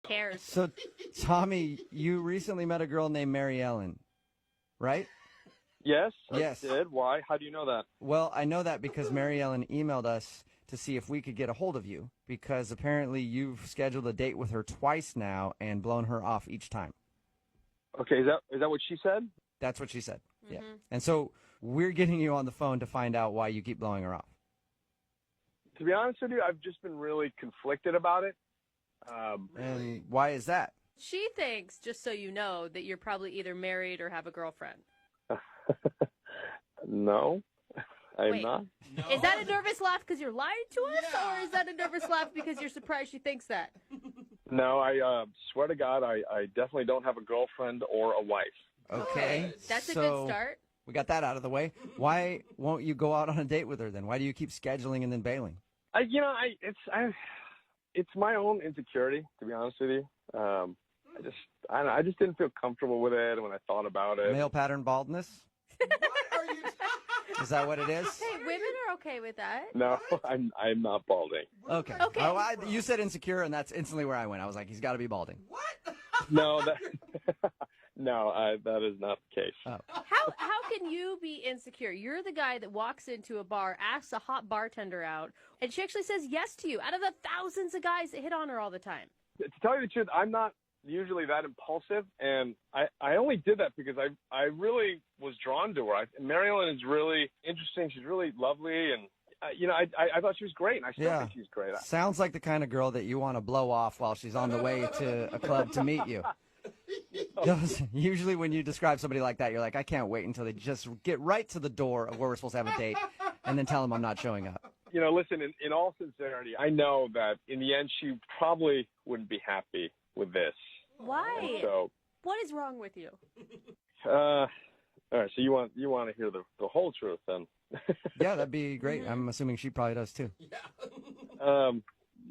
Cares. So, Tommy, you recently met a girl named Mary Ellen, right? Yes, Yes. I did. Why? How do you know that? Well, I know that because Mary Ellen emailed us to see if we could get a hold of you because apparently you've scheduled a date with her twice now and blown her off each time. Okay, is that what she said? That's what she said. Yeah. And so we're getting you on the phone to find out why you keep blowing her off. To be honest with you, I've just been really conflicted about it. And why is that? She thinks, just so you know, that you're probably either married or have a girlfriend. No, I'm Wait. not. Is that a nervous laugh because you're lying to us, or is that a nervous laugh because you're surprised she thinks that? No, I swear to God, I definitely don't have a girlfriend or a wife. Okay. That's a so good start. We got that out of the way. Why won't you go out on a date with her then? Why do you keep scheduling and then bailing? It's my own insecurity, to be honest with you. I just didn't feel comfortable with it when I thought about it. Male pattern baldness? Is that what it is? Hey, women are okay with that. No, I'm not balding. Okay. Okay. Oh, you said insecure, and that's instantly where I went. I was like, he's got to be balding. No, that is not the case. Oh. How can you be insecure? You're the guy that walks into a bar, asks a hot bartender out, and she actually says yes to you out of the thousands of guys that hit on her all the time. To tell you the truth, I'm not usually that impulsive, and I only did that because I really was drawn to her. Mary Ellen is really interesting. She's really lovely, and I thought she was great, and I still think she's great. Sounds like the kind of girl that you want to blow off while she's on the way to a club to meet you. Usually when you describe somebody like that, you're like, I can't wait until they just get right to the door of where we're supposed to have a date and then tell them I'm not showing up. Listen, in all sincerity, I know that in the end she probably wouldn't be happy with this. Why? So, what is wrong with you? all right, so you want to hear the whole truth then? Yeah, that'd be great. I'm assuming she probably does too.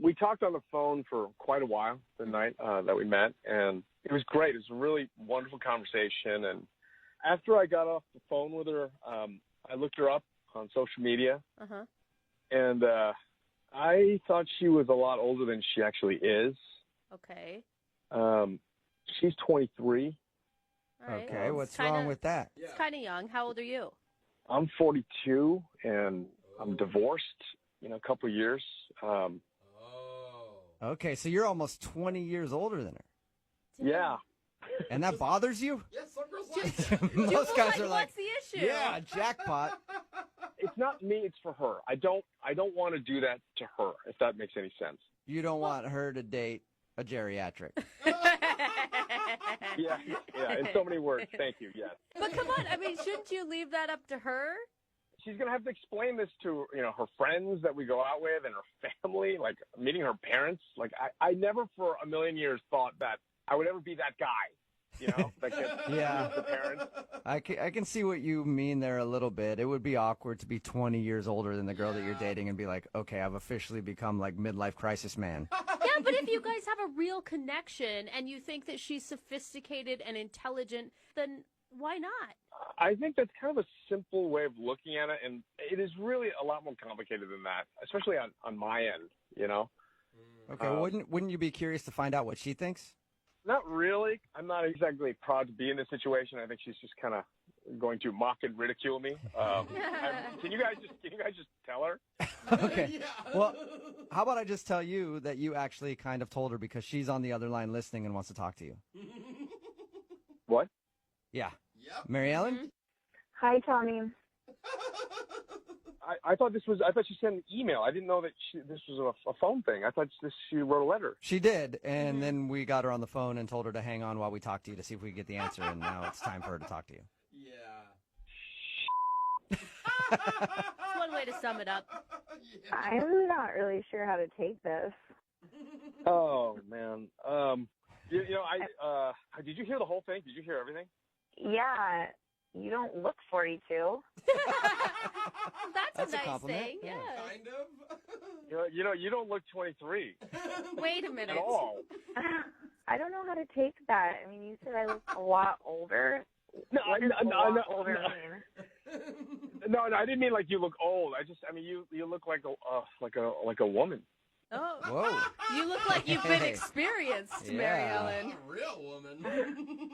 We talked on the phone for quite a while the night that we met, and it was great. It was a really wonderful conversation. And after I got off the phone with her, I looked her up on social media, and I thought she was a lot older than she actually is. Okay. She's 23. All right. Okay, what's wrong with that? It's kind of young. How old are you? I'm 42, and I'm divorced, a couple of years. Okay, so you're almost 20 years older than her. Yeah. And that bothers you? Yes, some girls like Most guys are like, what's the issue? yeah, jackpot. It's not me, it's for her. I don't want to do that to her, if that makes any sense. You don't want her to date a geriatric. Yeah, in so many words. Thank you, yes. But come on, shouldn't you leave that up to her? She's going to have to explain this to, her friends that we go out with and her family, like meeting her parents. Like, I never for a million years thought that I would ever be that guy, that gets the parents. I can see what you mean there a little bit. It would be awkward to be 20 years older than the girl that you're dating and be like, okay, I've officially become like midlife crisis man. Yeah, but if you guys have a real connection and you think that she's sophisticated and intelligent, then why not? I think that's kind of a simple way of looking at it, and it is really a lot more complicated than that, especially on my end, Okay, wouldn't you be curious to find out what she thinks? Not really. I'm not exactly proud to be in this situation. I think she's just kind of going to mock and ridicule me. Can you guys just tell her? Okay. Well, how about I just tell you that you actually kind of told her because she's on the other line listening and wants to talk to you. What? Yeah. Yep. Mary Ellen? Hi, Tommy. I thought she sent an email. I didn't know that this was a phone thing. I thought she wrote a letter. She did, and then we got her on the phone and told her to hang on while we talked to you to see if we could get the answer, and now it's time for her to talk to you. Yeah. That's one way to sum it up. I'm not really sure how to take this. Oh man. Did you hear the whole thing? Did you hear everything? Yeah, you don't look 42. That's a nice compliment. thing. Yeah. Kind of. You don't look 23 Wait a minute. at all. I don't know how to take that. You said I look a lot older. No, What does a lot older no. mean? No, I didn't mean like you look old. You look like a woman. Oh, Whoa. you look like you've been Hey. experienced, Yeah. Mary Ellen. A real woman.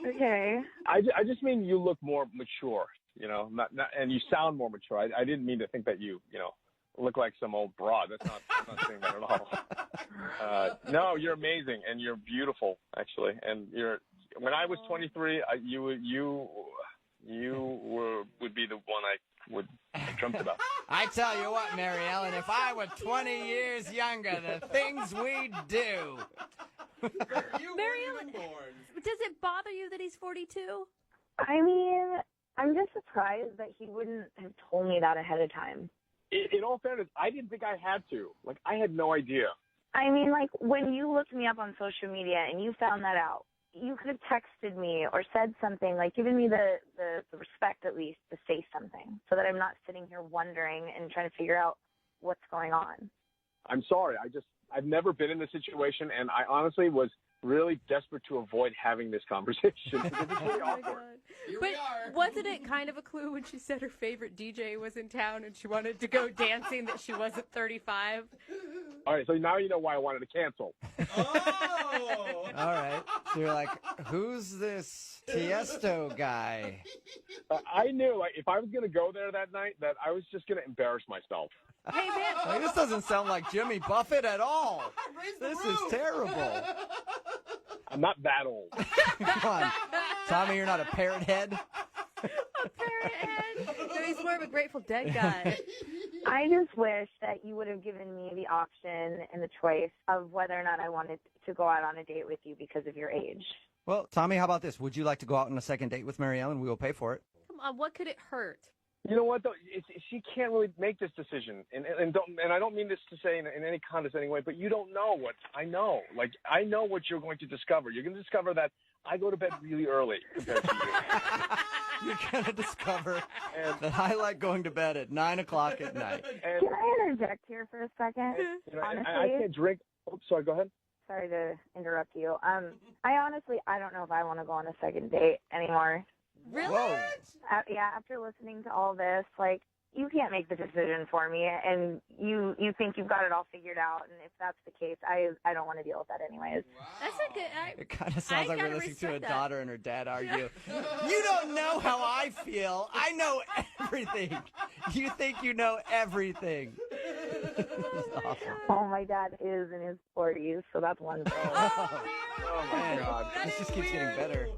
Okay. I just mean you look more mature, not and you sound more mature. I didn't mean to think that you look like some old broad. I'm not saying that at all. No, you're amazing and you're beautiful, actually. And when I was 23, you would be the one I dreamt about. I tell you what, Mary Ellen, if I were 20 years younger, the things we'd do. You Mary weren't Ellen, even born. does it bother you that he's 42? I mean, I'm just surprised that he wouldn't have told me that ahead of time. In all fairness, I didn't think I had to. Like, I had no idea. I mean, like, when you looked me up on social media and you found that out, you could have texted me or said something, like given me the respect at least to say something so that I'm not sitting here wondering and trying to figure out what's going on. I'm sorry. I've never been in this situation, and I honestly was really desperate to avoid having this conversation because it's really awkward. Here But we are. wasn't it kind of a clue when she said her favorite DJ was in town and she wanted to go dancing that she wasn't 35? All right, so now you know why I wanted to cancel. Oh. All right. So you're like, who's this Tiesto guy? I knew, like, if I was going to go there that night, that I was just going to embarrass myself. Hey, man. Like, this doesn't sound like Jimmy Buffett at all. Raise the This is roof. terrible. I'm not that old. Come on. Tommy, you're not a parrot head? Parrot head. No, he's more of a Grateful Dead guy. I just wish that you would have given me the option and the choice of whether or not I wanted to go out on a date with you because of your age. Well, Tommy, how about this? Would you like to go out on a second date with Mary Ellen? We will pay for it. Come on, what could it hurt? You know what, though? She can't really make this decision. And I don't mean this to say in any condescending way, but you don't know what I know. Like, I know what you're going to discover. You're going to discover that I go to bed really early compared to you. You're going to discover that I like going to bed at 9 o'clock at night. And, Can I interject here for a second? and I Honestly, can't drink. Oh, sorry, go ahead. sorry to interrupt you. I don't know if I want to go on a second date anymore. Really? Whoa. Yeah, after listening to all this, like, you can't make the decision for me, and you think you've got it all figured out, and if that's the case, I don't want to deal with that anyways. That's a good... It kind of sounds like we're gotta listening to a respect that. daughter and her dad argue. You don't know how I feel. I know everything. You think you know everything. This is awful. Oh, my dad is in his 40s, so that's one thing. Oh, Oh, my man. God. That This is just keeps getting weird. better.